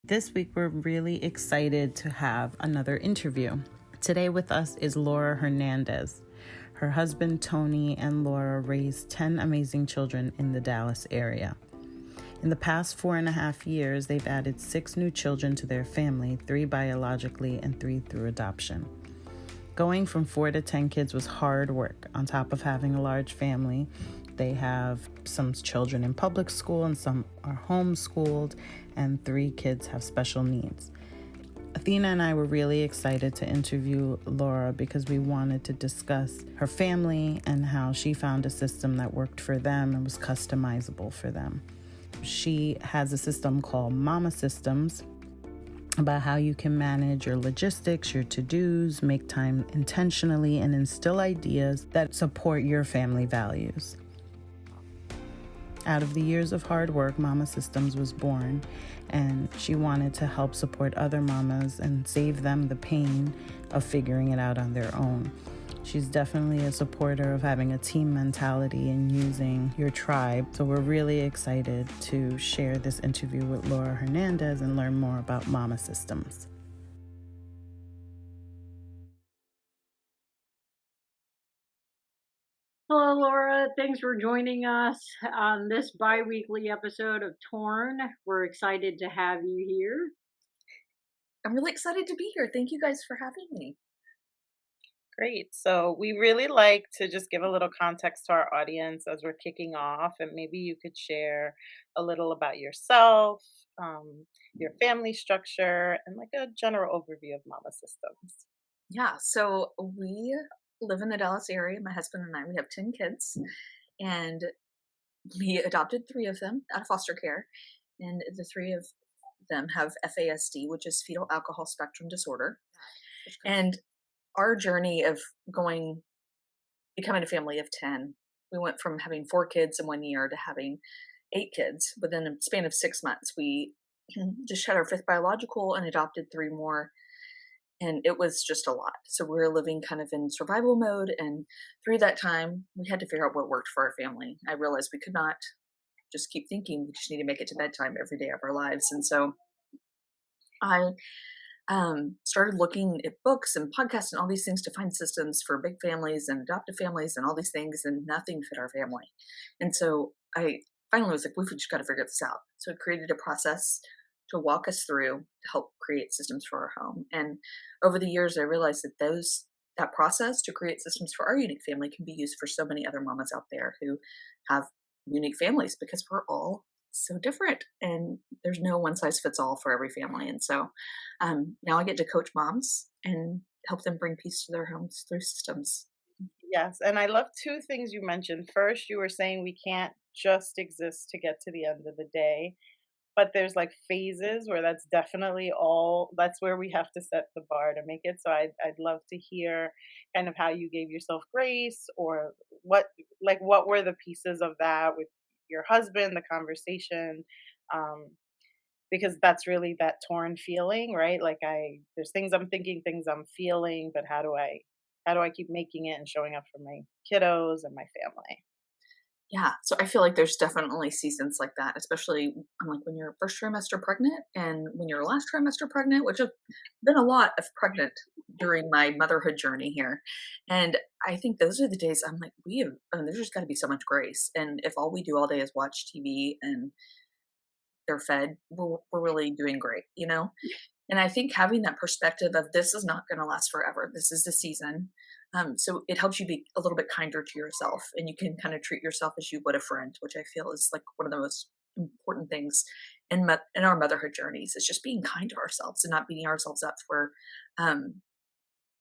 This week, we're really excited to have another interview. Today with us is Laura Hernandez. Her husband, Tony, and Laura raised 10 amazing children in the Dallas area. In the past 4.5 years, they've added 6 new children to their family, 3 biologically and 3 through adoption. Going from 4 to 10 kids was hard work. On top of having a large family, they have some children in public school and some are homeschooled, and 3 kids have special needs. Athena and I were really excited to interview Laura because we wanted to discuss her family and how she found a system that worked for them and was customizable for them. She has a system called Mama Systems, about how you can manage your logistics, your to-dos, make time intentionally, and instill ideas that support your family values. Out of the years of hard work, Mama Systems was born, and she wanted to help support other mamas and save them the pain of figuring it out on their own. She's definitely a supporter of having a team mentality and using your tribe. So we're really excited to share this interview with Laura Hernandez and learn more about Mama Systems. Hello, Laura. Thanks for joining us on this bi-weekly episode of Torn. We're excited to have you here. I'm really excited to be here. Thank you guys for having me. Great. So we really like to just give a little context to our audience as we're kicking off, and maybe you could share a little about yourself, your family structure, and like a general overview of Mama Systems. Yeah, so we live in the Dallas area. My husband and I, we have 10 kids, and we adopted 3 of them out of foster care. And the 3 of them have FASD, which is fetal alcohol spectrum disorder. And our journey of becoming a family of 10, we went from having 4 kids in 1 year to having 8 kids within a span of 6 months. We just had our 5th biological and adopted 3 more, and it was just a lot. So we were living kind of in survival mode, and through that time, we had to figure out what worked for our family. I realized we could not just keep thinking we just need to make it to bedtime every day of our lives, and so I started looking at books and podcasts and all these things to find systems for big families and adoptive families and all these things, and nothing fit our family. And so I finally was like, we've just got to figure this out. So I created a process to walk us through to help create systems for our home. And over the years, I realized that that process to create systems for our unique family can be used for so many other mamas out there who have unique families, because we're all so different and there's no one size fits all for every family. And so now I get to coach moms and help them bring peace to their homes through systems. Yes, and I love 2 things you mentioned. First, you were saying we can't just exist to get to the end of the day, but there's like phases where that's where we have to set the bar to make it. So I'd love to hear kind of how you gave yourself grace, or what were the pieces of that with your husband, the conversation, um, because that's really that torn feeling, right? There's things I'm thinking, things I'm feeling, but how do I keep making it and showing up for my kiddos and my family? Yeah, so I feel like there's definitely seasons like that, especially like when you're first trimester pregnant and when you're last trimester pregnant, which have been a lot of pregnant during my motherhood journey here. And I think those are the days I'm like, there's just got to be so much grace. And if all we do all day is watch TV and they're fed, we're really doing great, you know? And I think having that perspective of this is not going to last forever. This is the season. So it helps you be a little bit kinder to yourself, and you can kind of treat yourself as you would a friend, which I feel is like one of the most important things in our motherhood journeys. Is just being kind to ourselves and not beating ourselves up for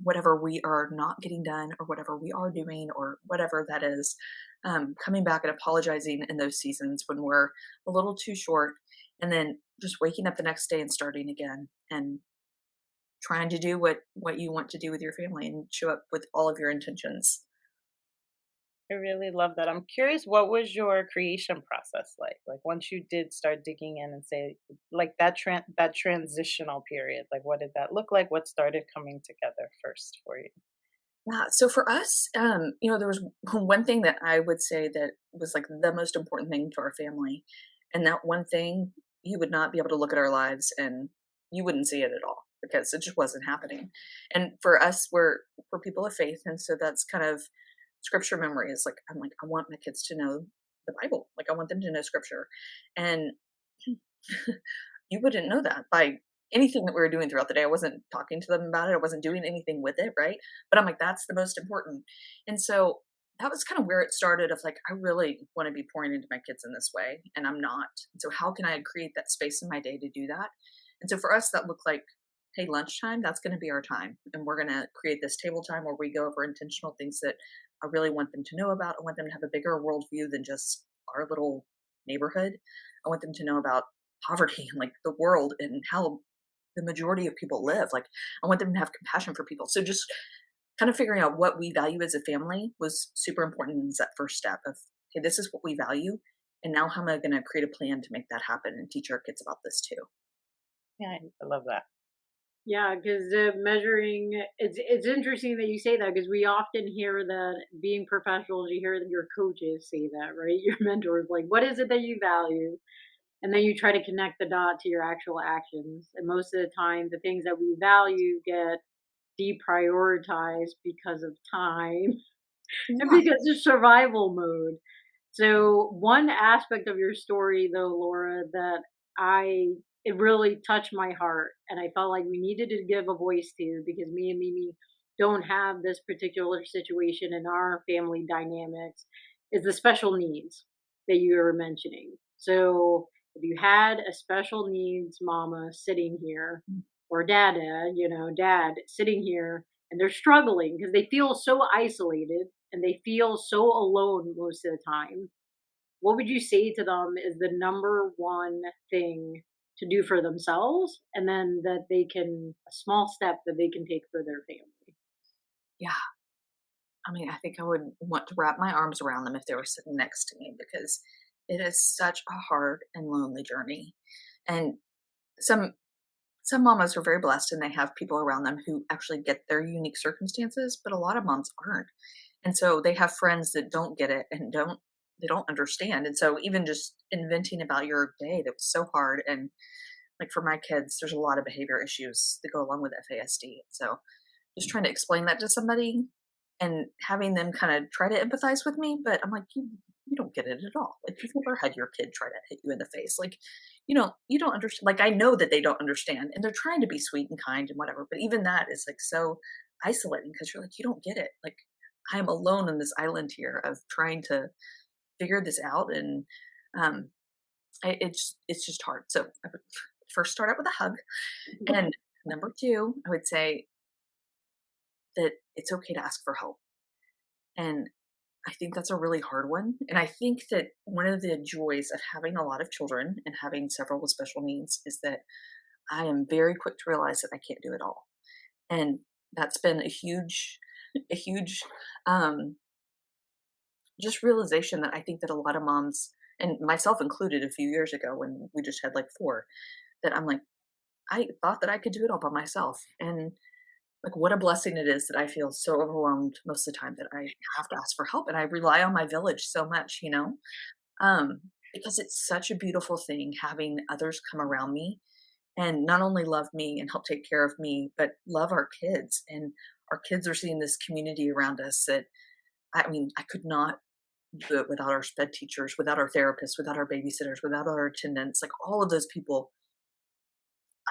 whatever we are not getting done or whatever we are doing or whatever that is. Coming back and apologizing in those seasons when we're a little too short, and then just waking up the next day and starting again and trying to do what you want to do with your family and show up with all of your intentions. I really love that. I'm curious, what was your creation process like? Like once you did start digging in and say, like that transitional period, like what did that look like? What started coming together first for you? Yeah. So for us, there was one thing that I would say that was like the most important thing to our family. And that one thing, he would not be able to look at our lives and you wouldn't see it at all because it just wasn't happening. And for us, we're people of faith, and so that's kind of scripture memory is like I'm like I want my kids to know the Bible. Like I want them to know scripture. And you wouldn't know that by anything that we were doing throughout the day. I wasn't talking to them about it. I wasn't doing anything with it, right? But I'm like, that's the most important. And so that was kind of where it started of like, I really want to be pouring into my kids in this way, and I'm not. And so how can I create that space in my day to do that? And so for us, that looked like, hey, lunchtime, that's going to be our time. And we're going to create this table time where we go over intentional things that I really want them to know about. I want them to have a bigger worldview than just our little neighborhood. I want them to know about poverty and like the world and how the majority of people live. Like I want them to have compassion for people. So just kind of figuring out what we value as a family was super important in that first step of, okay, this is what we value. And now how am I going to create a plan to make that happen and teach our kids about this too? Yeah, I love that. Yeah, because measuring, it's interesting that you say that because we often hear that being professionals, you hear that your coaches say that, right? Your mentors, like, what is it that you value? And then you try to connect the dot to your actual actions. And most of the time, the things that we value get deprioritized because of time and Yeah. because of survival mode. So one aspect of your story though, Laura, that I it really touched my heart and I felt like we needed to give a voice to because me and Mimi don't have this particular situation in our family dynamics is the special needs that you were mentioning. So if you had a special needs mama sitting here or dada, dad sitting here and they're struggling because they feel so isolated and they feel so alone most of the time, what would you say to them is the number one thing to do for themselves and then that they can a small step that they can take for their family? Yeah. I mean, I think I would want to wrap my arms around them if they were sitting next to me because it is such a hard and lonely journey. And some some mamas are very blessed and they have people around them who actually get their unique circumstances, but a lot of moms aren't. And so they have friends that don't get it and don't understand. And so even just inventing about your day that was so hard, and like for my kids, there's a lot of behavior issues that go along with FASD. So just trying to explain that to somebody and having them kind of try to empathize with me, but I'm like, you don't get it at all. Like you've never had your kid try to hit you in the face. Like, you don't understand. Like I know that they don't understand and they're trying to be sweet and kind and whatever, but even that is like so isolating because you're like, you don't get it. Like I'm alone on this island here of trying to figure this out. And um it's just hard. So I would first start out with a hug. And number two, I would say that it's okay to ask for help. And I think that's a really hard one. And I think that one of the joys of having a lot of children and having several with special needs is that I am very quick to realize that I can't do it all. And that's been a huge, um, just realization that I think that a lot of moms, and myself included a few years ago when we just had like four, that I'm like, I thought that I could do it all by myself. And like, what a blessing it is that I feel so overwhelmed most of the time that I have to ask for help, and I rely on my village so much, because it's such a beautiful thing having others come around me and not only love me and help take care of me, but love our kids. And our kids are seeing this community around us that, I mean, I could not do it without our sped teachers, without our therapists, without our babysitters, without our attendants, like all of those people.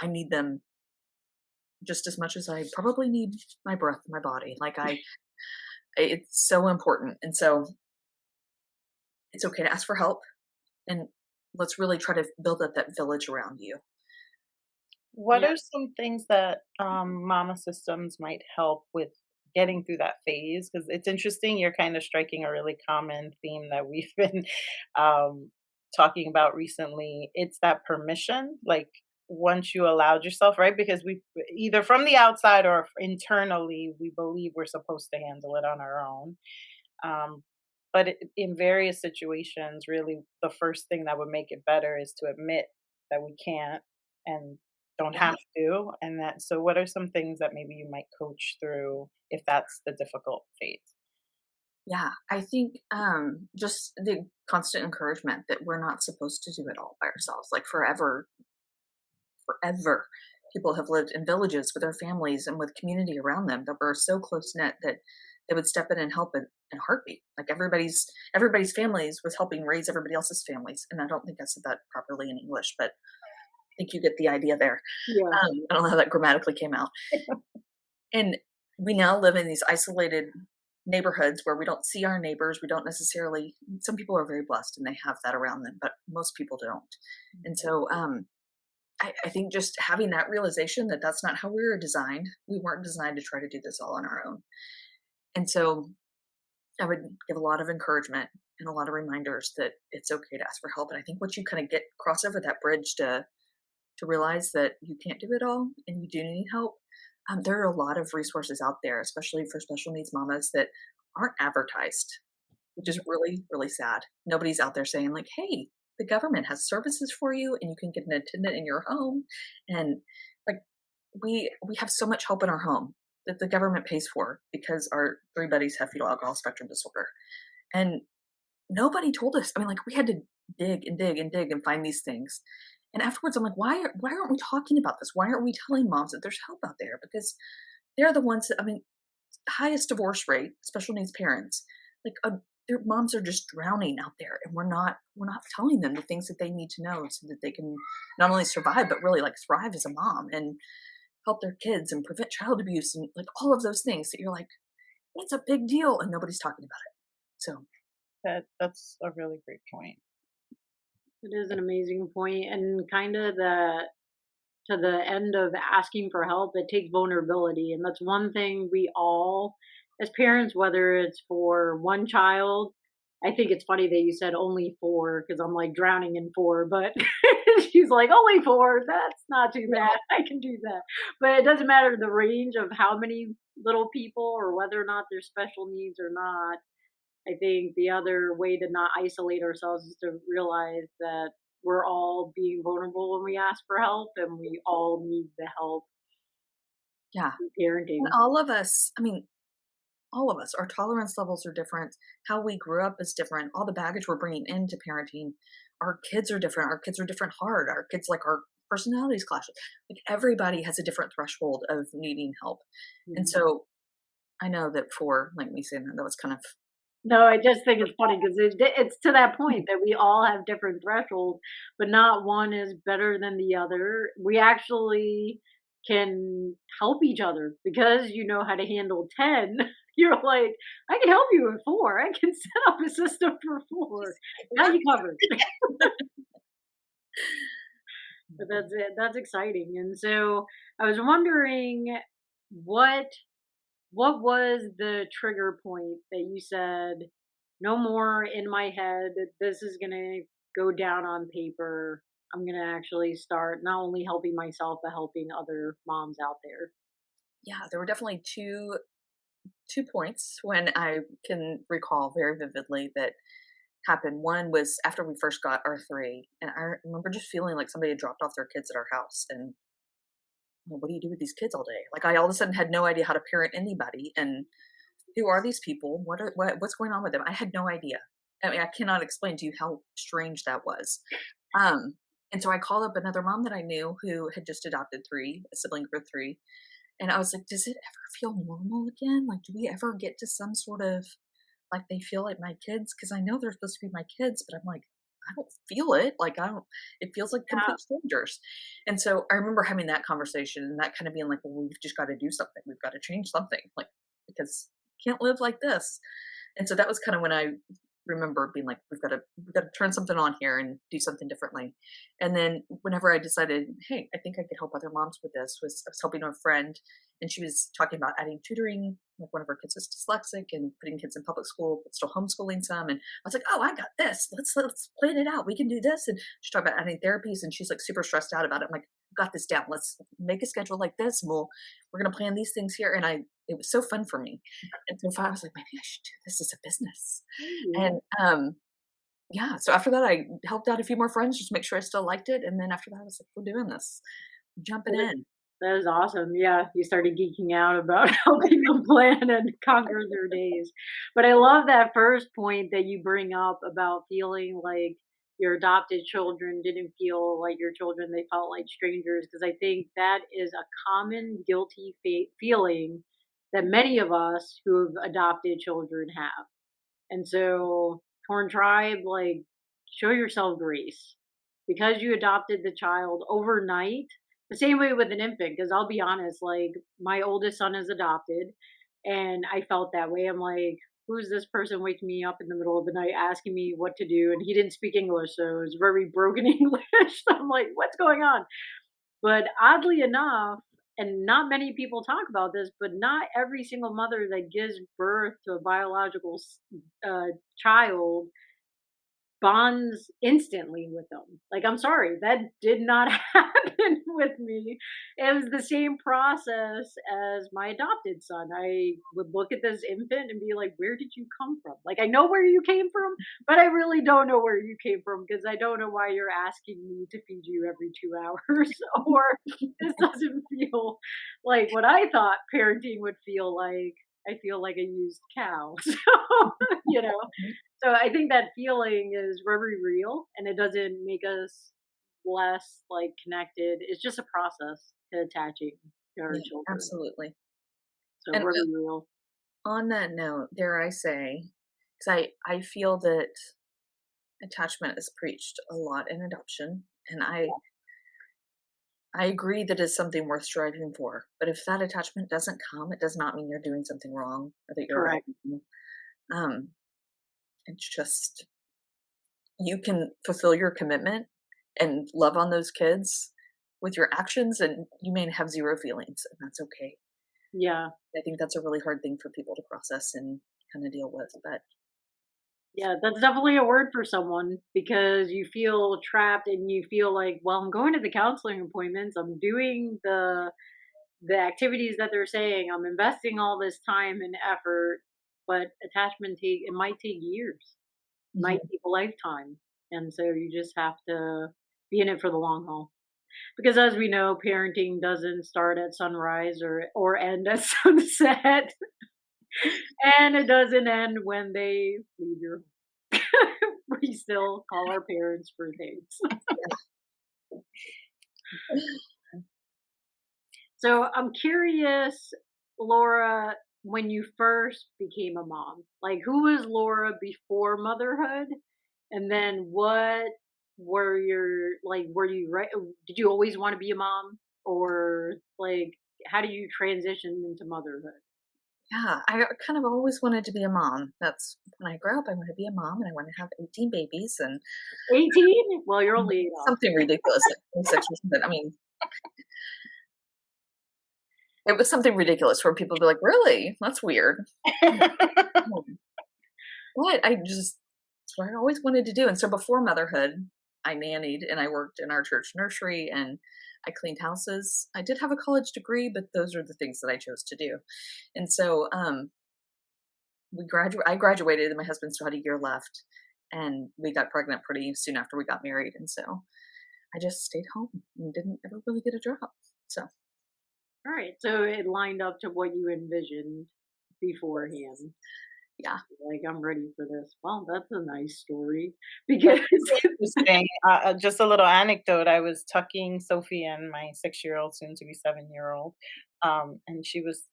I need them just as much as I probably need my breath in my body. Like it's so important. And so it's okay to ask for help and let's really try to build up that village around you. What Yeah. are some things that mama systems might help with getting through that phase? Because it's interesting, you're kind of striking a really common theme that we've been um, talking about recently. It's that permission, like once you allowed yourself, right? Because we either from the outside or internally, we believe we're supposed to handle it on our own. Um, but in various situations, really, the first thing that would make it better is to admit that we can't and don't Yeah. have to. And that, so what are some things that maybe you might coach through if that's the difficult phase? Yeah, I think just the constant encouragement that we're not supposed to do it all by ourselves. Like forever, people have lived in villages with their families and with community around them that were so close knit that they would step in and help in a heartbeat. Like everybody's families was helping raise everybody else's families. And I don't think I said that properly in English, but I think you get the idea there. Yeah. I don't know how that grammatically came out. And we now live in these isolated neighborhoods where we don't see our neighbors. We don't necessarily, some people are very blessed and they have that around them, but most people don't. And so I think just having that realization that that's not how we were designed. We weren't designed to try to do this all on our own. And so I would give a lot of encouragement and a lot of reminders that it's okay to ask for help. And I think once you kind of cross over that bridge to realize that you can't do it all and you do need help, there are a lot of resources out there, especially for special needs mamas that aren't advertised, which is really, really sad. Nobody's out there saying like, "Hey, the government has services for you, and you can get an attendant in your home." And like, we have so much help in our home that the government pays for because our three buddies have fetal alcohol spectrum disorder, and nobody told us. I mean, like we had to dig and dig and dig and find these things. And afterwards, I'm like, why aren't we talking about this? Why aren't we telling moms that there's help out there? Because they're the ones that, I mean, highest divorce rate, special needs parents, like their moms are just drowning out there, and we're not telling them the things that they need to know so that they can not only survive but really like thrive as a mom and help their kids and prevent child abuse and like all of those things that you're like, it's a big deal and nobody's talking about it. So That's a really great point. It is an amazing point, and kind of to the end of asking for help, it takes vulnerability, and that's one thing we all, as parents, whether it's for one child. I think it's funny that you said only four because I'm like drowning in four, but she's like only four. That's not too bad. I can do that, but it doesn't matter the range of how many little people or whether or not there's special needs or not. I think the other way to not isolate ourselves is to realize that we're all being vulnerable when we ask for help and we all need the help yeah, in and parenting. all of us, I mean, all of us, our tolerance levels are different. How we grew up is different. All the baggage we're bringing into parenting. Our kids are different. Our kids are different hard. Our kids, like our personalities clash. Like everybody has a different threshold of needing help. And Mhm. so I know that for like me saying that, that was kind of, No, I just think it's funny because it's to that point that we all have different thresholds, but not one is better than the other. We actually can help each other because you know how to handle 10. You're like, I can help you with four. I can set up a system for four. Now you covered. But that's it. That's exciting. And so I was wondering what what was the trigger point that you said, no more in my head, this is going to go down on paper. I'm going to actually start not only helping myself, but helping other moms out there. yeah, there were definitely two points when I can recall very vividly that happened. One was after we first got our three, and I remember just feeling like somebody had dropped off their kids at our house, and well, what do you do with these kids all day? Like I all of a sudden had no idea how to parent anybody, and who are these people? What's going on with them? I had no idea. I mean, I cannot explain to you how strange that was. Um, and so I called up another mom that I knew who had just adopted three, a sibling for three, and I was like, "Does it ever feel normal again? Like, do we ever get to some sort of like they feel like my kids? Because I know they're supposed to be my kids, but I'm like, I don't feel it. Like I don't. It feels like Yeah. complete strangers." And so I remember having that conversation and that kind of being like, "Well, we've just got to do something. We've got to change something, like because can't live like this." And so that was kind of when I remember being like, we've got to turn something on here and do something differently. And then whenever I decided, hey, I think I could help other moms with this, was I was helping a friend and she was talking about adding tutoring. Like one of her kids is dyslexic and putting kids in public school, but still homeschooling some. And I was like, oh, I got this. Let's plan it out. We can do this. And she talked about adding therapies and she's like super stressed out about it. I'm like, got this down. Let's make a schedule like this and we're gonna plan these things here. And it was so fun for me. And so I was like, maybe I should do this as a business. Yeah. And yeah, so after that I helped out a few more friends just to make sure I still liked it. And then after that I was like, we're doing this. Jumping in. That is awesome. Yeah, you started geeking out about helping them plan and conquer their days. But I love that first point that you bring up about feeling like your adopted children didn't feel like your children, they felt like strangers. Because I think that is a common guilty feeling that many of us who have adopted children have. And so, Torn Tribe, like, show yourself grace because you adopted the child overnight. The same way with an infant, because I'll be honest, like, my oldest son is adopted, and I felt that way. I'm like, who's this person waking me up in the middle of the night asking me what to do? And he didn't speak English, so it was very broken English. I'm like, what's going on? But oddly enough, and not many people talk about this, but not every single mother that gives birth to a biological child bonds instantly with them. Like, I'm sorry, that did not happen with me. It was the same process as my adopted son. I would look at this infant and be like, where did you come from? Like, I know where you came from, but I really don't know where you came from because I don't know why you're asking me to feed you every 2 hours. Or this doesn't feel like what I thought parenting would feel like. I feel like a used cow. So, you know, so I think that feeling is very real, and it doesn't make us less like connected. It's just a process to attaching to our Yeah, children. absolutely. So And very real. on that note, dare I say, because I feel that attachment is preached a lot in adoption, and I agree that it's something worth striving for. But if that attachment doesn't come, it does not mean you're doing something wrong or that you're Correct. wrong. It's just you can fulfill your commitment and love on those kids with your actions, and you may have zero feelings, and that's okay. Yeah. I think that's a really hard thing for people to process and kind of deal with. But Yeah, that's definitely a word for someone because you feel trapped and you feel like, well, I'm going to the counseling appointments, I'm doing the activities that they're saying, I'm investing all this time and effort, but attachment take it might take years. Might mhm, take a lifetime. And so you just have to be in it for the long haul. Because as we know, parenting doesn't start at sunrise or end at sunset. And it doesn't end when they leave your home. We still call our parents for things. So I'm curious, Laura, when you first became a mom, like who was Laura before motherhood? And then what were your like were you right did you always want to be a mom? Or like how do you transition into motherhood? yeah, I kind of always wanted to be a mom. That's when I grow up. I want to be a mom, and I want to have 18 babies and 18? Well, you're only 8 off. something ridiculous like 26 or something. I mean, it was something ridiculous where people would be like, "Really? That's weird." What? I just it's what I always wanted to do, and so before motherhood, I nannied and I worked in our church nursery and I cleaned houses. I did have a college degree, but those are the things that I chose to do. And so, I graduated and my husband still had a year left, and we got pregnant pretty soon after we got married, and so I just stayed home and didn't ever really get a job. So, All right. So it lined up to what you envisioned beforehand. yeah. Like, I'm ready for this. Well, that's a nice story because Interesting. Just a little anecdote. I was tucking Sophie and my 6-year-old, soon to be 7-year-old, and she was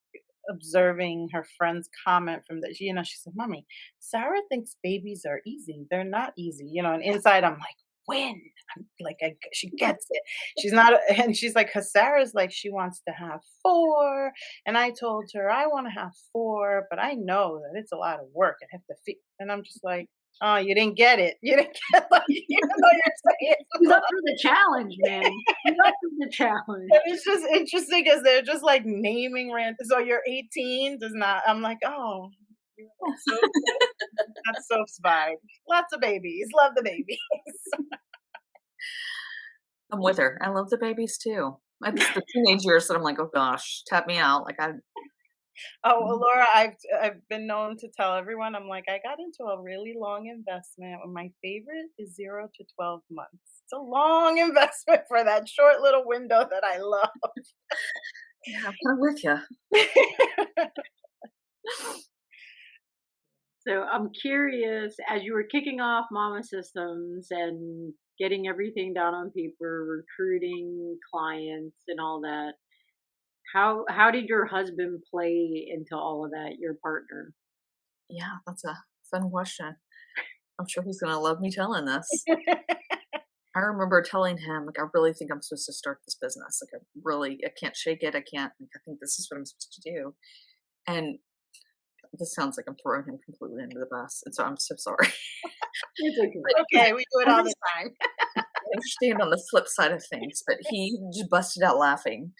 observing her friend's comment from the, she said, "Mommy, Sarah thinks babies are easy. They're not easy." And inside I'm like, when? I'm like, she gets it. She's not, and she's like, "Cause Sarah's like, she wants to have four." And I told her, I want to have four, but I know that it's a lot of work. I have to feed. And I'm just like, oh, you didn't get it. You didn't get like, even though you're saying he's up for the challenge, man. He's up for the challenge. but it's just interesting because they're just like naming random. So you're 18 does not. I'm like, oh, you're like so that's Soph's vibe. Lots of babies. Love the babies. I'm with her. I love the babies too. It's the teenage years that I'm like, "Oh gosh, tap me out." Like I Oh, well, Laura, I've been known to tell everyone, I'm like, I got into a really long investment. And my favorite is 0 to 12 months. It's a long investment for that short little window that I love. Yeah, I'm kind of with you. So I'm curious, as you were kicking off Mama Systems and getting everything down on paper, recruiting clients and all that, how did your husband play into all of that, your partner? Yeah, that's a fun question. I'm sure he's gonna love me telling this. I remember telling him, like, I really think I'm supposed to start this business. Like, I can't shake it. I can't, like, I think this is what I'm supposed to do. And this sounds like I'm throwing him completely under the bus. And so I'm so sorry. It's okay. But Okay, we do it I all the just time. understand on the flip side of things, but he just busted out laughing.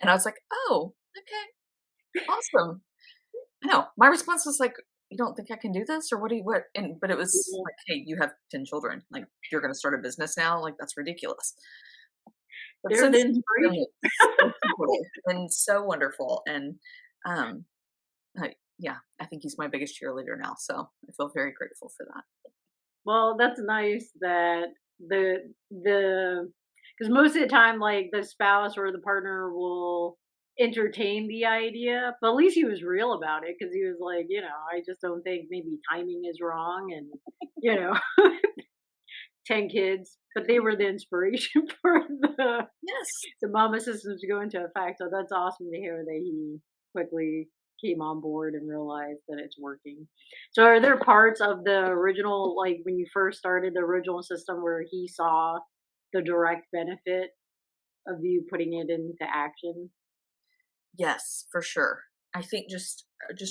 And I was like, oh, okay, awesome. I know. My response was like, you don't think I can do this? Or what do you, what? And, but it was Yeah. like, hey, you have 10 children. Like, you're going to start a business now? Like, that's ridiculous. But They're the since he's done inspiration. it, so supportive and so wonderful. And um, yeah, I think he's my biggest cheerleader now. So I feel very grateful for that. Well, that's nice that the because most of the time, like the spouse or the partner will entertain the idea, but at least he was real about it because he was like, I just don't think maybe timing is wrong, and you know, 10 kids, but they were the inspiration for Yes. the mama systems to go into effect. So that's awesome to hear that he quickly came on board and realized that it's working. So are there parts of the original, like when you first started the original system, where he saw the direct benefit of you putting it into action? Yes, for sure. I think just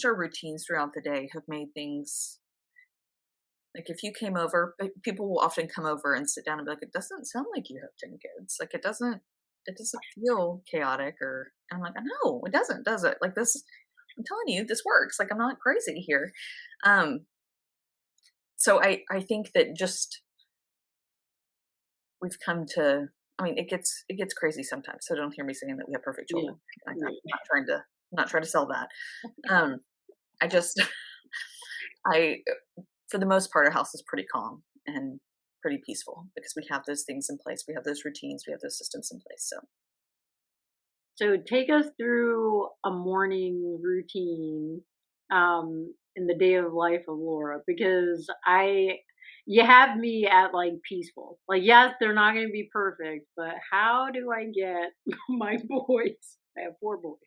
our routines throughout the day have made things like if you came over, people will often come over and sit down and be like, "It doesn't sound like you have 10 kids. Like it doesn't feel chaotic." Or I'm like, "No, it doesn't, does it? Like this, I'm telling you, this works. Like I'm not crazy here." Um, so I think that just we've come to. I mean, it gets crazy sometimes. So don't hear me saying that we have perfect Yeah. children. Like, I'm Yeah. not trying to sell that. Um, I just I for the most part, our house is pretty calm and pretty peaceful because we have those things in place. We have those routines. We have those systems in place. So So take us through a morning routine in the day of life of Laura, because you have me at like peaceful. Like, yes, they're not going to be perfect, but how do I get my boys? I have 4 boys.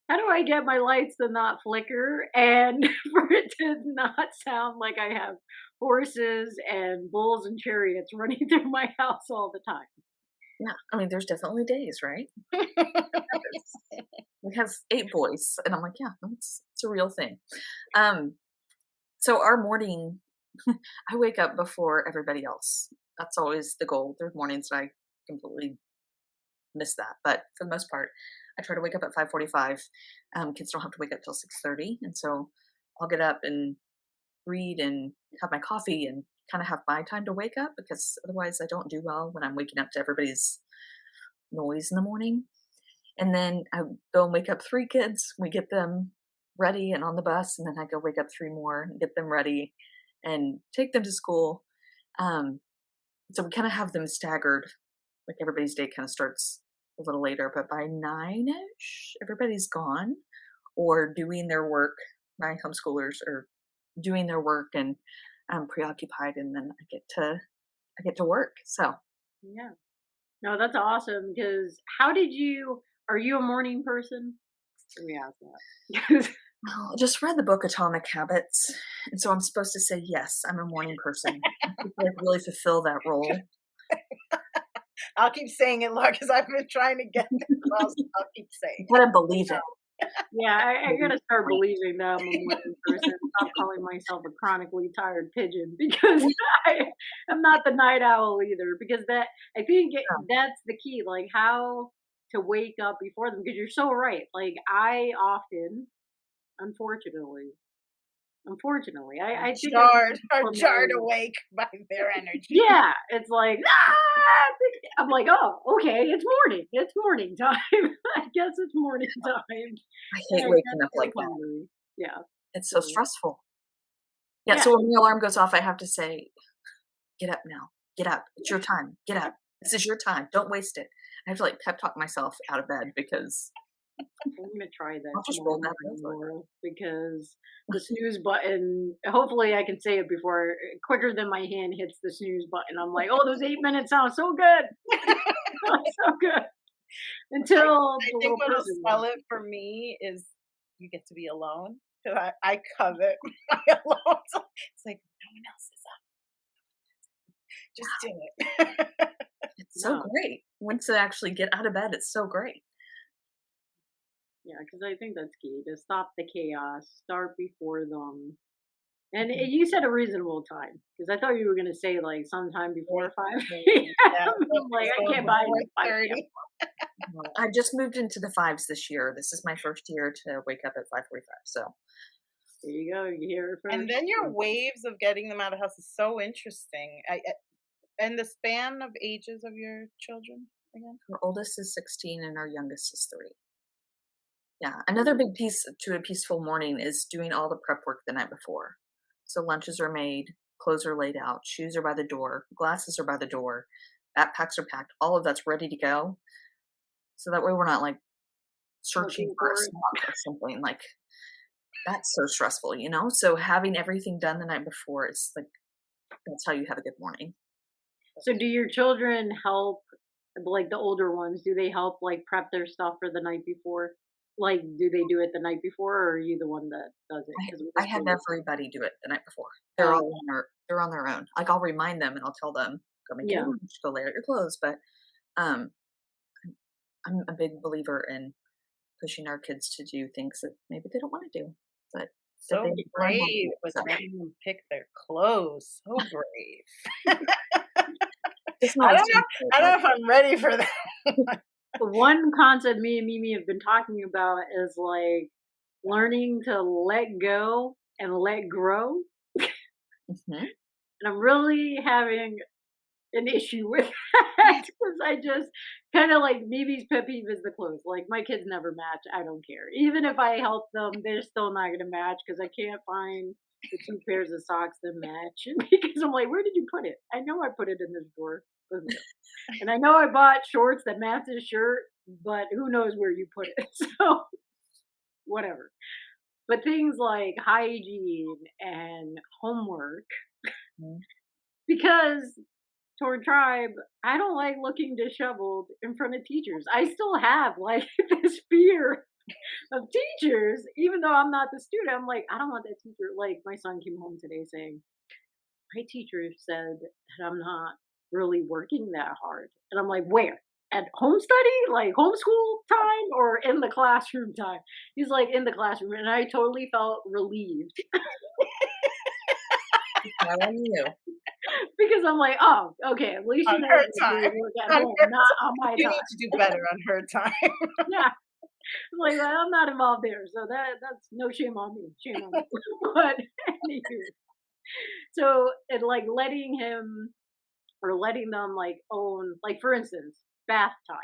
How do I get my lights to not flicker and for it to not sound like I have horses and bulls and chariots running through my house all the time? yeah, I mean, there's definitely days, right? We have 8 boys, and I'm like, yeah, it's a real thing. Um, so our morning, I wake up before everybody else. That's always the goal. There's mornings that I completely miss that, but for the most part, I try to wake up at 5:45. Kids don't have to wake up till 6:30, and so I'll get up and read and have my coffee and kind of have my time to wake up because otherwise I don't do well when I'm waking up to everybody's noise in the morning. And then I go and wake up 3 kids. We get them ready and on the bus, and then I go wake up 3 more and get them ready and take them to school. Um, so we kind of have them staggered. Like everybody's day kind of starts a little later, but by 9ish, everybody's gone or doing their work. My homeschoolers are doing their work and I'm preoccupied, and then I get to work. So Yeah. No, that's awesome. Because how did you? Are you a morning person? Let me ask that. I just read the book Atomic Habits, and so I'm supposed to say yes. I'm a morning person. I think I really fulfill that role. I'll keep saying it, Laura, because I've been trying to get it across. I'll keep saying You it. gotta believe it. Yeah, I Believe gotta start it. believing that I'm a morning person. Stop calling myself a chronically tired pigeon because I'm not the night owl either. Because I think that's the key. Like how to wake up before them. Because you're so right. Like I often, unfortunately, I think I Jarred or from jarred awake by their energy. yeah, it's like, "Ah!" I'm like, "Oh, okay, it's morning. It's morning time. I guess it's morning time." I And hate I waking get up so like that. hungry. Yeah. It's so So, stressful. Yeah, yeah, so when the alarm goes off, I have to say, "Get up now. Get up. It's your time. Get up. This is your time. Don't waste it." I have to like pep talk myself out of bed because I'm gonna try that I'll just tomorrow roll that morning, over. Laura, because the snooze button. Hopefully, I can say it before quicker than my hand hits the snooze button. I'm like, oh, those 8 minutes sound so good, so good. I, Until I the think little what'll person sell walks it in. for me is you get to be alone. 'Cause I covet my alone. It's like no one else is up. Just do it. It's so No, great. Once they actually get out of bed, it's so great. yeah, because I think that's key to stop the chaos, start before them. And Mhm. you said a reasonable time because I thought you were gonna say like sometime before 5 Yeah, p.m. so I'm like, I so can't buy it before at 5 p.m. 30. Well, I just moved into the fives this year. This is my first year to wake up at 5:45. So There you go. You hear it And first. then your waves of getting them out of the house is so interesting. And the span of ages of your children again? our oldest is 16 and our youngest is 3. Yeah. Another big piece to a peaceful morning is doing all the prep work the night before. So lunches are made, clothes are laid out, shoes are by the door, glasses are by the door, backpacks are packed, all of that's ready to go. So that way we're not like searching Looking for a for it. snack or something like that's so stressful, you know? So having everything done the night before is like that's how you have a good morning. So do your children help, like the older ones, do they help like prep their stuff for the night before? Like, do they do it the night before, or are you the one that does it? Because with the I have school. everybody do it the night before. Um, They're on their own. Like I'll remind them and I'll tell them, go make your yeah. lunch, go lay out your clothes. But um I'm a big believer in pushing our kids to do things that maybe they don't want to do, but that So they learn how to brave do. with So letting them pick their clothes. So brave. it's not as I don't but know if I'm ready for that. One concept me and Mimi have been talking about is like learning to let go and let grow. mhm. And I'm really having an issue with that because I just kind of like Mimi's pet peeve is the clothes. Like my kids never match. I don't care. Even if I help them, they're still not gonna match because I can't find the two pairs of socks that match. Because I'm like, where did you put it? I know I put it in this drawer over there. And I know I bought shorts that match this shirt, but who knows where you put it. So whatever. But things like hygiene and homework, Mhm. because toward tribe, I don't like looking disheveled in front of teachers. I still have like this fear of teachers, even though I'm not the student. I'm like, I don't want that teacher. Like my son came home today saying, my teacher said that I'm not really working that hard. And I'm like, where? At home study, like homeschool time, or in the classroom time? He's like, in the classroom. And I totally felt relieved I on you. because I'm like, oh, okay, at least On you know her that I'm doing time. work at On home, her not on my You time. need to do better on her time. Yeah. Like I'm not involved there, so that's no shame on me. Shame on me. But anywho, so it like letting him or letting them like own, like for instance, bath time.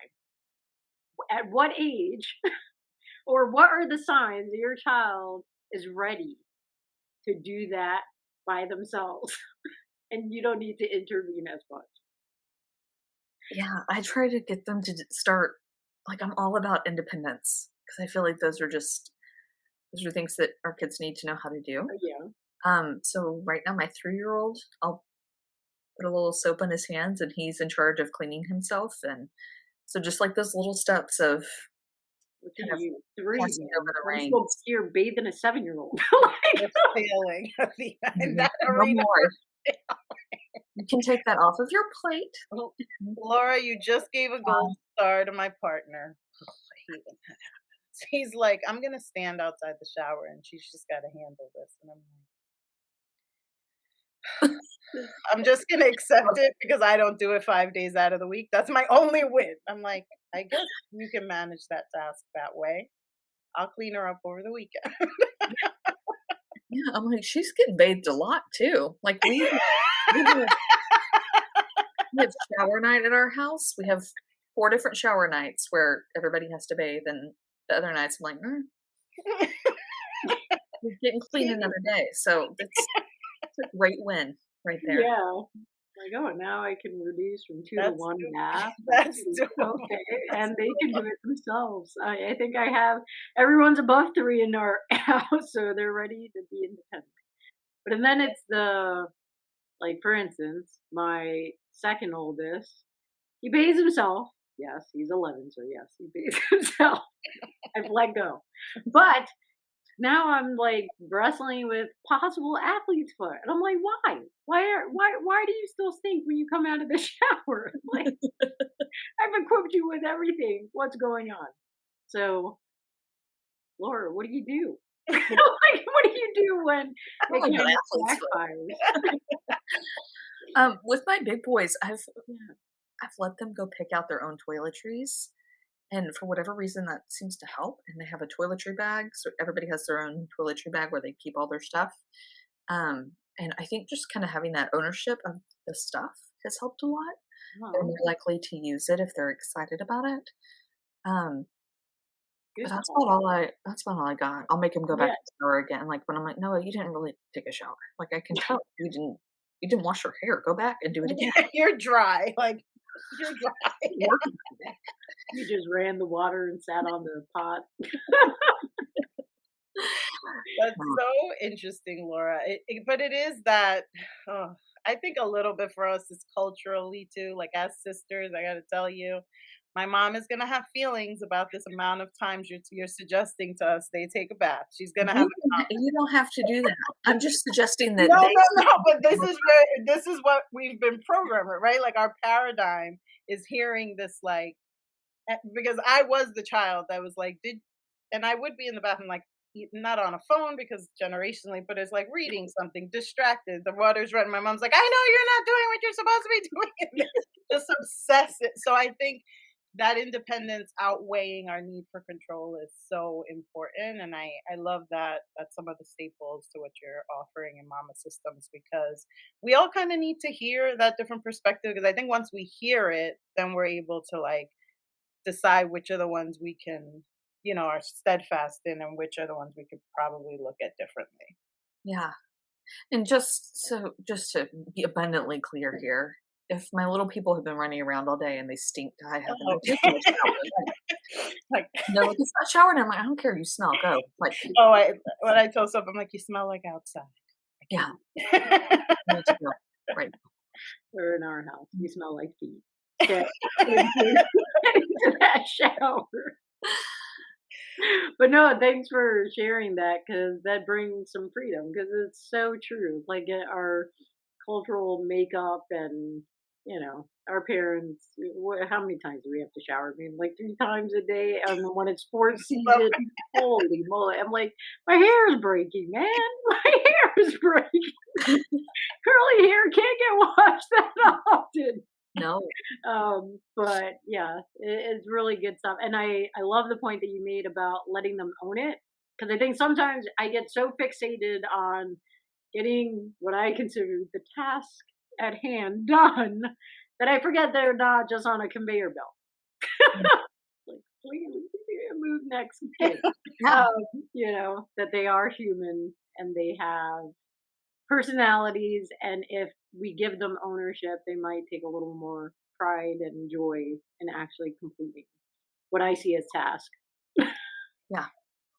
At what age or what are the signs that your child is ready to do that by themselves and you don't need to intervene as much? Yeah, I try to get them to start like I'm all about independence because I feel like those are things that our kids need to know how to do. Yeah. So right now my 3-year-old, I'll put a little soap on his hands and he's in charge of cleaning himself. And so just like those little steps of Look kind at of you, 3, passing man. over the I'm still reins. here bathing a 7-year-old. Like, Just failing at the in Yeah, that no arena. more. You can take that off of your plate. Well, Laura, you just gave a gold star to my partner. Oh, I hate when that happens. He's like, I'm gonna stand outside the shower and she's just gotta handle this. And I'm just gonna accept it because I don't do it 5 days out of the week. That's my only win. I'm like, I guess you can manage that task that way. I'll clean her up over the weekend. Yeah, I'm like, she's getting bathed a lot too. Like we have shower night at our house. We have 4 different shower nights where everybody has to bathe, and the other nights I'm like, we're getting clean another day. So it's a great win right there. yeah. Like, oh, now I can reduce from 2 to That's 1 bath. that's doable. Okay, That's and they can do doable. it themselves. I think I have everyone's above 3 in our house, so they're ready to be independent. But and then it's the like, for instance, my 2nd oldest, he pays himself. Yes, he's 11, so yes, he pays himself. I've let go. But now I'm like wrestling with possible athlete's foot, and I'm like, why? Why do you still stink when you come out of the shower? Like I've equipped you with everything. What's going on? So, Laura, what do you do? Like, what do you do when I don't it have an kind of athlete's foot. backfires? With my big boys, Yeah. I've let them go pick out their own toiletries, and for whatever reason, that seems to help. And they have a toiletry bag, so everybody has their own toiletry bag where they keep all their stuff. And I think just kind of having that ownership of the stuff has helped a lot. They're Oh, more likely to use it if they're excited about it. Um, but good that's call. that's about all I got. I'll make them go back Yeah. to the shower again. Like when I'm like, no, you didn't really take a shower. Like I can tell you didn't wash your hair. Go back and do it again. You're dry. Like you're dry. Working on it. You just ran the water and sat on the pot. That's so interesting, Laura. But it is that oh, I think a little bit for us is culturally too. Like as sisters, I got to tell you, my mom is gonna have feelings about this amount of times you're suggesting to us they take a bath. She's gonna have You don't have to do that. I'm just suggesting that no, they no, no. But this is what we've been programmed, right? Like our paradigm is hearing this, like because I was the child that was like, did, and I would be in the bathroom like not on a phone because generationally, but it's like reading something, distracted. The water's running. My mom's like, I know you're not doing what you're supposed to be doing. Just obsessive. So I think that independence outweighing our need for control is so important, and I love that that's some of the staples to what you're offering in mama systems because we all kind of need to hear that different perspective because I think once we hear it then we're able to like decide which are the ones we can are steadfast in and which are the ones we could probably look at differently. yeah. And just to be abundantly clear here, if my little people have been running around all day and they stink to high heaven, Oh. they're taking a shower. Like They're like, "It's not showered." I'm like, "I don't care, you smell, go." Like, oh when I tell stuff I'm like you smell like outside. yeah, I you need to go. Right. Or in our house, we smell like feet. Get into that shower. But no, thanks for sharing that because that brings some freedom because it's so true. Like our cultural makeup and our parents. How many times do we have to shower? I mean, like 3 times a day. And when it's sports season, holy moly! I'm like, my hair is breaking, man. My hair is breaking. Curly hair can't get washed that often. No. But yeah, it's really good stuff. And I love the point that you made about letting them own it. Because I think sometimes I get so fixated on getting what I consider the task at hand done that I forget they're not just on a conveyor belt. Like, please move next kid. Yeah. That they are human and they have personalities, and if we give them ownership, they might take a little more pride and joy in actually completing what I see as task. Yeah,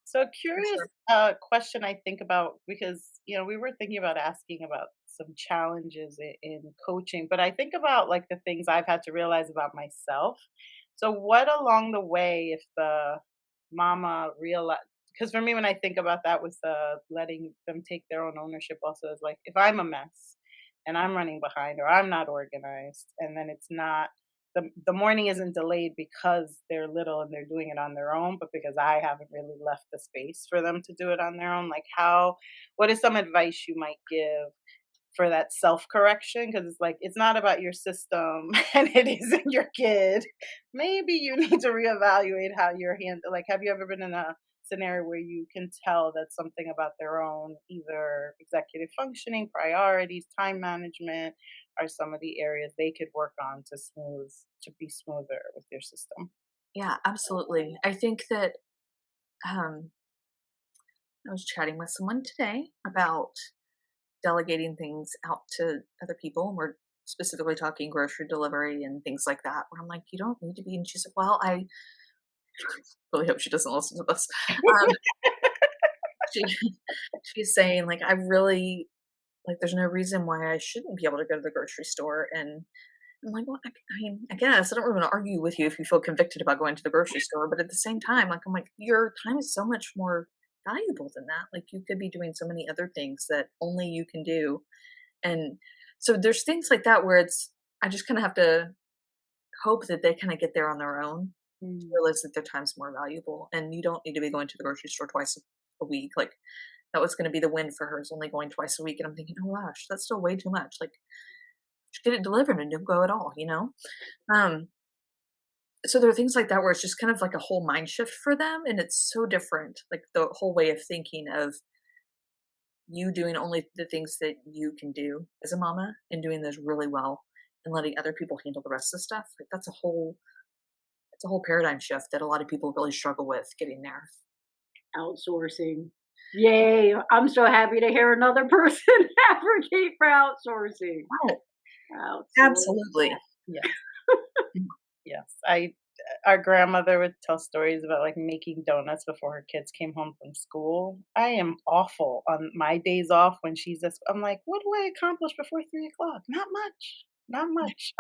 So for curious sure. question I think about because we were thinking about asking about some challenges in coaching, but I think about like the things I've had to realize about myself. So what along the way if the mama realize because for me when I think about that with letting them take their own ownership also is like if I'm a mess and I'm running behind or I'm not organized and then it's not the morning isn't delayed because they're little and they're doing it on their own, but because I haven't really left the space for them to do it on their own. Like, what is some advice you might give for that self correction? Because it's like, it's not about your system and it isn't your kid. Maybe you need to reevaluate how you're handling. Like, have you ever been in a scenario where you can tell that something about their own, either executive functioning, priorities, time management, are some of the areas they could work on to be smoother with your system. Yeah, absolutely. I think that um, I was chatting with someone today about delegating things out to other people, and we're specifically talking grocery delivery and things like that, where I'm like, "You don't need to be," and she's like, "Well, I really hope she doesn't listen to this." Um, she she's saying, like, "I really like, there's no reason why I shouldn't be able to go to the grocery store," and I'm like, "Well, I mean, I guess I don't really wanna argue with you if you feel convicted about going to the grocery store, but at the same time, like, I'm like, your time is so much more valuable than that. Like, you could be doing so many other things that only you can do." And so there's things like that where I just kinda have to hope that they kinda get there on their own, to Mm. realize that their time's more valuable, and you don't need to be going to the grocery store twice a week. Like, that was gonna be the win for her, is only going twice a week, and I'm thinking, "Oh gosh, that's still way too much." Like, just get it delivered and don't go at all, you know? Um, so there are things like that where it's just kind of like a whole mind shift for them, and it's so different, like, the whole way of thinking of you doing only the things that you can do as a mama and doing those really well and letting other people handle the rest of the stuff. Like, it's a whole paradigm shift that a lot of people really struggle with getting there. Outsourcing. Yay! I'm so happy to hear another person advocate for outsourcing. Oh, Outsource absolutely. that. Yes. Yes. Our grandmother would tell stories about like making donuts before her kids came home from school. I am awful on my days off when she's at I'm like, what do I accomplish before 3 o'clock? Not much. Not much.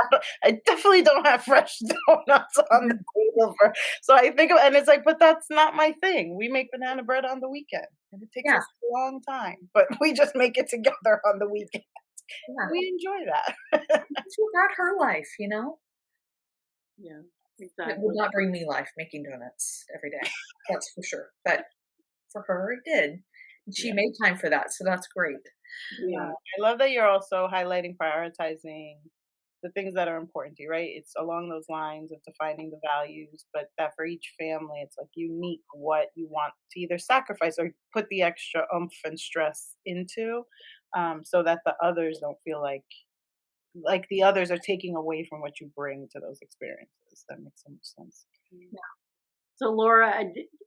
I definitely don't have fresh donuts on the table for so I think of and it's like, but that's not my thing. We make banana bread on the weekend and it takes Yeah, us a long time, but we just make it together on the weekend. yeah. We enjoy that. She got her life, you know? Yeah, It would exactly. not bring me life making donuts every day. That's for sure. But for her, it did. And she Yeah. made time for that. So that's great. Yeah. I love that you're also highlighting prioritizing the things that are important to you, right? It's along those lines of defining the values, but that for each family, it's like unique what you want to either sacrifice or put the extra oomph and stress into, so that the others don't feel like the others are taking away from what you bring to those experiences. That makes so much sense. So, Laura,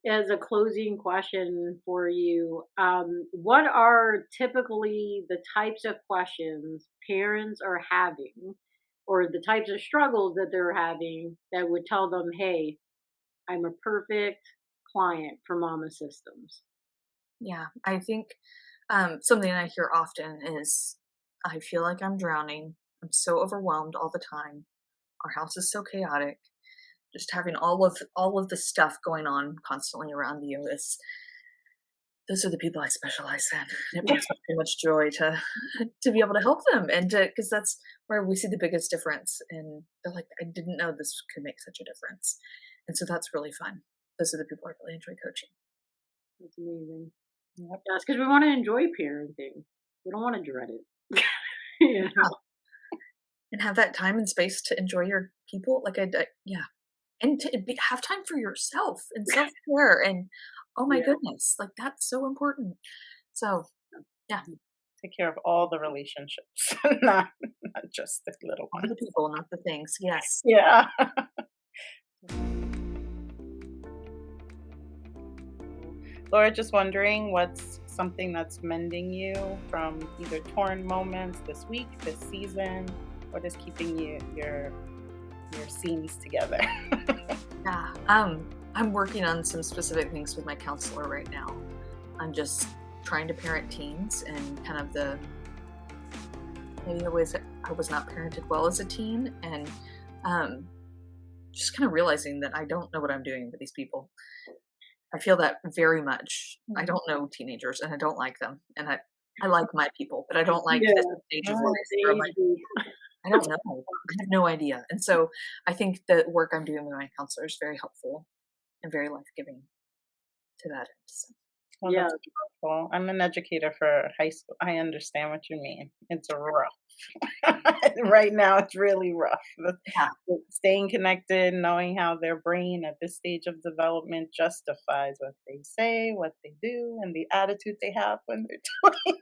as a closing question for you, what are typically the types of questions parents are having, or the types of struggles that they're having that would tell them, hey, I'm a perfect client for Mama Systems? Yeah. I think something I hear often is I feel like I'm drowning. I'm so overwhelmed all the time. Our house is so chaotic. Just having all of the stuff going on constantly around you is those are the people I specialize in. It brings me so much joy to to be able to help them and to because that's where we see the biggest difference. And they're like, I didn't know this could make such a difference. And so that's really fun. Those are the people I really enjoy coaching. That's amazing. Yep. Yes, because we want to enjoy parenting. We don't want to dread it. you Yeah. know? And have that time and space to enjoy your people. Like yeah. And to have time for yourself and self care. And oh my Yeah. goodness, like that's so important. So yeah, Take care of all the relationships, not just the little all the ones. people, not the things. Yes. Yeah. Laura, just wondering what's something that's mending you from either torn moments this week, this season? What is keeping your seams together? Yeah. I'm working on some specific things with my counselor right now. I'm just trying to parent teens and kind of maybe the ways that I was not parented well as a teen, and um, just kind of realizing that I don't know what I'm doing with these people. I feel that very much. I Mhm. don't know teenagers, and I don't like them, and I like my people, but I don't like Yeah. this stage of life This where I'm age like, group. I don't know. I have no idea. And so I think the work I'm doing with my counselor is very helpful and very life giving to that end. So, Well, Yeah. that's wonderful. I'm an educator for high school. I understand what you mean. It's rough. Right now, it's really rough. yeah, Staying connected, knowing how their brain at this stage of development justifies what they say, what they do, and the attitude they have when they're doing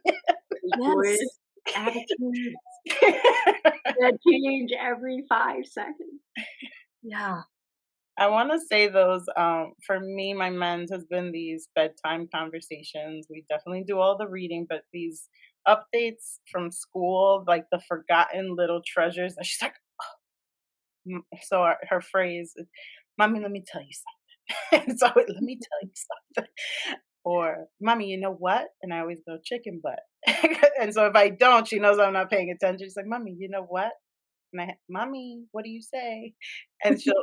The yes, joyous attitude it. that change every 5 seconds. yeah, I want to say those for me my men's has been these bedtime conversations. We definitely do all the reading, but these updates from school, like the forgotten little treasures. And she's like, so her phrase is, "Mommy, let me tell you something." And so let me tell you something. Or, "Mommy, you know what?" And I always go, "Chicken butt." And so if I don't, she knows I'm not paying attention. She's like, "Mommy, you know what?" And "Mommy, what do you say?" And she'll,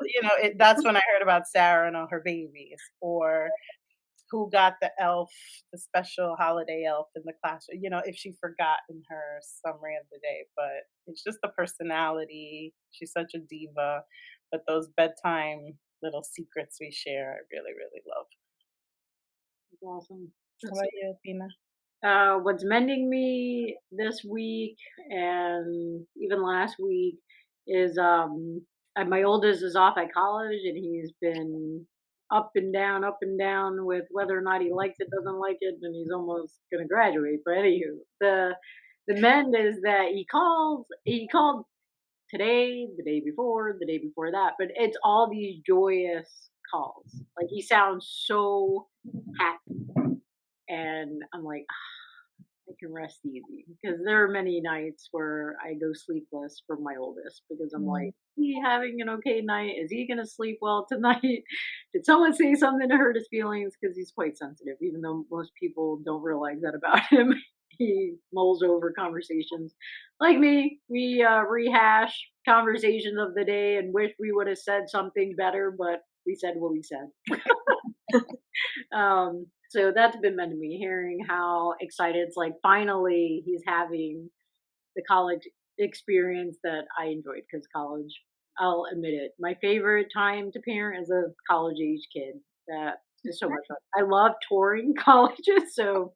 that's when I heard about Sarah and all her babies, or who got the elf, the special holiday elf in the classroom, if she forgot in her summary of the day. But it's just the personality. She's such a diva. But those bedtime little secrets we share, I really, really love. It's awesome. How about you, Tina? What's mending me this week and even last week is my oldest is off at college, and he's been up and down with whether or not he likes it, doesn't like it, and he's almost gonna graduate. But anywho, the mend is that he called today, the day before that, but it's all these joyous calls. Like he sounds so happy, and I'm like, I can rest easy because there are many nights where I go sleepless for my oldest because I'm like, he having an okay night? Is he gonna sleep well tonight? Did someone say something to hurt his feelings? Because he's quite sensitive, even though most people don't realize that about him. He mulls over conversations. Like me, we rehash conversations of the day and wish we would have said something better, but we said what we said. So that's been meant to me, hearing how excited it's like finally he's having the college experience that I enjoyed, because college, I'll admit it, my favorite time to parent is a college age kid. That is so much fun. I love touring colleges, so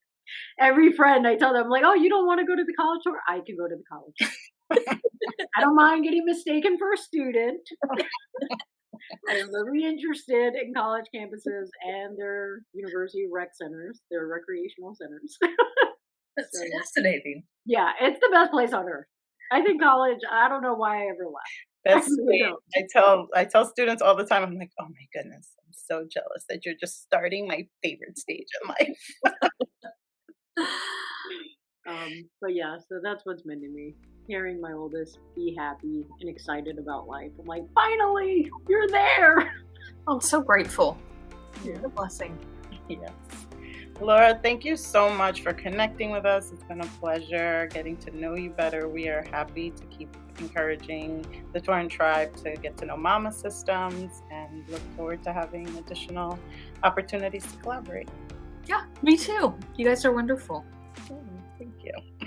every friend I tell them, like, oh, you don't want to go to the college tour? I can go to the college. I don't mind getting mistaken for a student. I am very interested in college campuses and their university rec centers, their recreational centers. That's So, fascinating. yeah, it's the best place on earth. I think college, I don't know why I ever left. I That's really sweet. don't. I tell students all the time, I'm like, "Oh my goodness, I'm so jealous that you're just starting my favorite stage in life." But yeah, so that's what's meant to me. Hearing my oldest be happy and excited about life. I'm like, finally, you're there. I'm so grateful. Yeah. What a blessing. Yes. Laura, thank you so much for connecting with us. It's been a pleasure getting to know you better. We are happy to keep encouraging the Torrent Tribe to get to know Mama Systems, and look forward to having additional opportunities to collaborate. Yeah, me too. You guys are wonderful. Thank you.